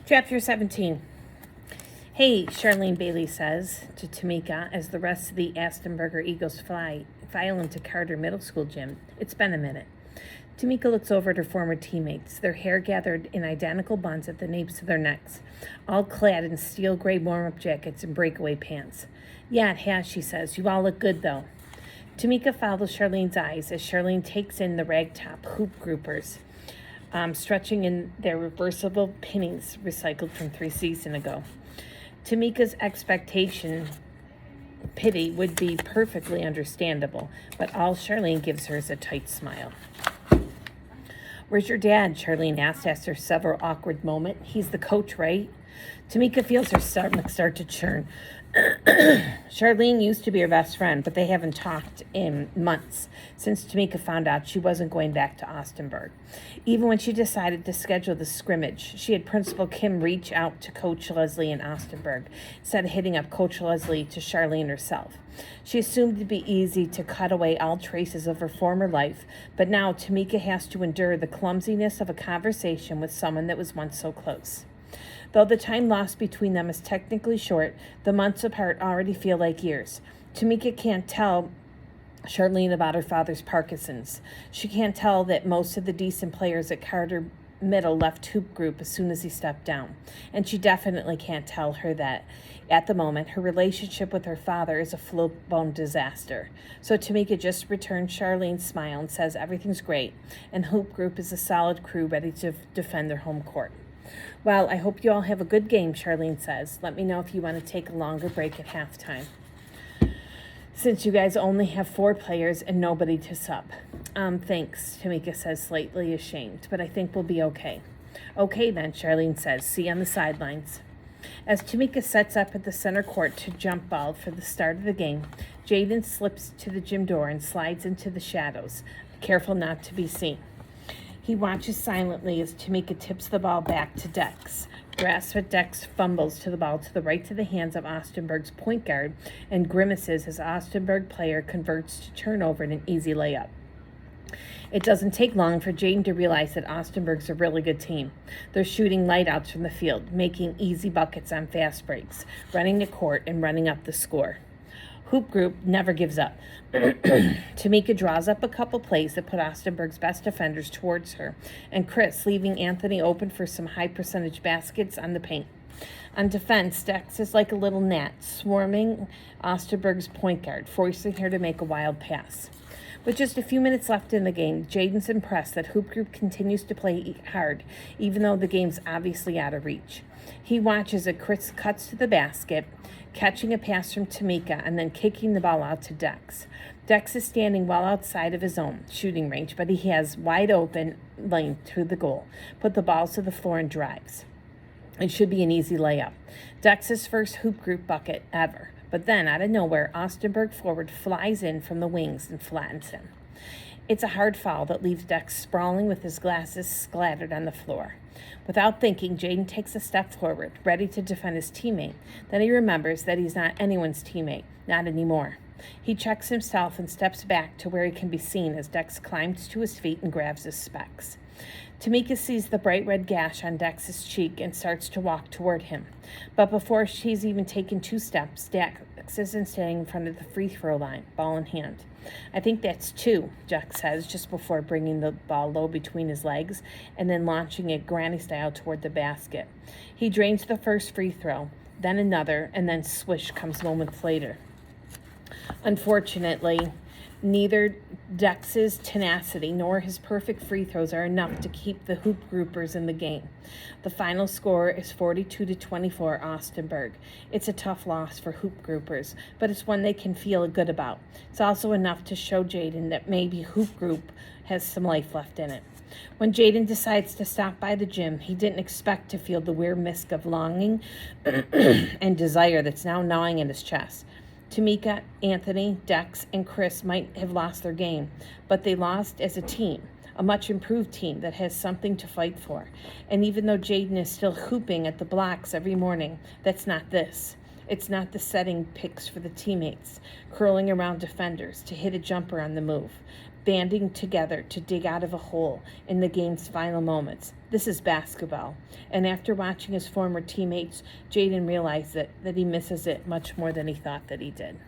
Chapter 17. Hey, Charlene Bailey says to Tamika as the rest of the Astonberger Eagles file into Carter Middle School gym. It's been a minute. Tamika looks over at her former teammates, their hair gathered in identical buns at the napes of their necks, all clad in steel gray warm-up jackets and breakaway pants. Yeah, it has, she says. You all look good, though. Tamika follows Charlene's eyes as Charlene takes in the ragtop hoop groupers, stretching in their reversible pinnings recycled from 3 seasons ago. Tamika's expectation pity would be perfectly understandable, but all Charlene gives her is a tight smile. Where's your dad? Charlene asked after several awkward moments. He's the coach, right? Tamika feels her stomach start to churn. Charlene used to be her best friend, but they haven't talked in months since Tamika found out she wasn't going back to Austinburg. Even when she decided to schedule the scrimmage, she had Principal Kim reach out to Coach Leslie in Austinburg instead of hitting up Coach Leslie to Charlene herself. She assumed it'd be easy to cut away all traces of her former life, but now Tamika has to endure the clumsiness of a conversation with someone that was once so close. Though the time lost between them is technically short, the months apart already feel like years. Tamika can't tell Charlene about her father's Parkinson's. She can't tell that most of the decent players at Carter Middle left hoop group as soon as he stepped down. And she definitely can't tell her that, at the moment, her relationship with her father is a full-blown disaster. So Tamika just returns Charlene's smile and says everything's great, and hoop group is a solid crew ready to defend their home court. Well, I hope you all have a good game, Charlene says. Let me know if you want to take a longer break at halftime, since you guys only have 4 players and nobody to sub. Thanks, Tamika says, slightly ashamed, but I think we'll be okay. Okay then, Charlene says. See you on the sidelines. As Tamika sets up at the center court to jump ball for the start of the game, Jaden slips to the gym door and slides into the shadows, careful not to be seen. He watches silently as Tamika tips the ball back to Dex. Grasps at Dex fumbles to the ball to the right to the hands of Austinburg's point guard and grimaces as Austinburg player converts to turnover in an easy layup. It doesn't take long for Jaden to realize that Austinburg's a really good team. They're shooting light-outs from the field, making easy buckets on fast breaks, running the court, and running up the score. Hoop group never gives up. Tamika draws up a couple plays that put Austinburg's best defenders towards her, and Chris leaving Anthony open for some high-percentage baskets on the paint. On defense, Dex is like a little gnat, swarming Austinburg's point guard, forcing her to make a wild pass. With just a few minutes left in the game, Jaden's impressed that Hoop Group continues to play hard, even though the game's obviously out of reach. He watches as Chris cuts to the basket, catching a pass from Tamika, and then kicking the ball out to Dex. Dex is standing well outside of his own shooting range, but he has wide open lane to the goal. Put the balls to the floor and drives. It should be an easy layup. Dex's first Hoop Group bucket ever. But then, out of nowhere, Austinburg forward flies in from the wings and flattens him. It's a hard foul that leaves Dex sprawling with his glasses splattered on the floor. Without thinking, Jaden takes a step forward, ready to defend his teammate. Then he remembers that he's not anyone's teammate, not anymore. He checks himself and steps back to where he can be seen as Dex climbs to his feet and grabs his specs. Tamika sees the bright red gash on Dex's cheek and starts to walk toward him. But before she's even taken 2 steps, Dex isn't standing in front of the free throw line, ball in hand. I think that's 2, Dex says, just before bringing the ball low between his legs and then launching it granny style toward the basket. He drains the first free throw, then another, and then swish comes moments later. Unfortunately, neither Dex's tenacity nor his perfect free throws are enough to keep the hoop groupers in the game. The final score is 42-24 Austinburg. It's a tough loss for hoop groupers, but it's one they can feel good about. It's also enough to show Jaden that maybe hoop group has some life left in it. When Jaden decides to stop by the gym, he didn't expect to feel the weird mist of longing and desire that's now gnawing at his chest. Tamika, Anthony, Dex, and Chris might have lost their game, but they lost as a team, a much improved team that has something to fight for. And even though Jaden is still hooping at the blocks every morning, that's not this. It's not the setting picks for the teammates, curling around defenders to hit a jumper on the move. banding together to dig out of a hole in the game's final moments. This is basketball. And after watching his former teammates, Jaden realized that he misses it much more than he thought that he did.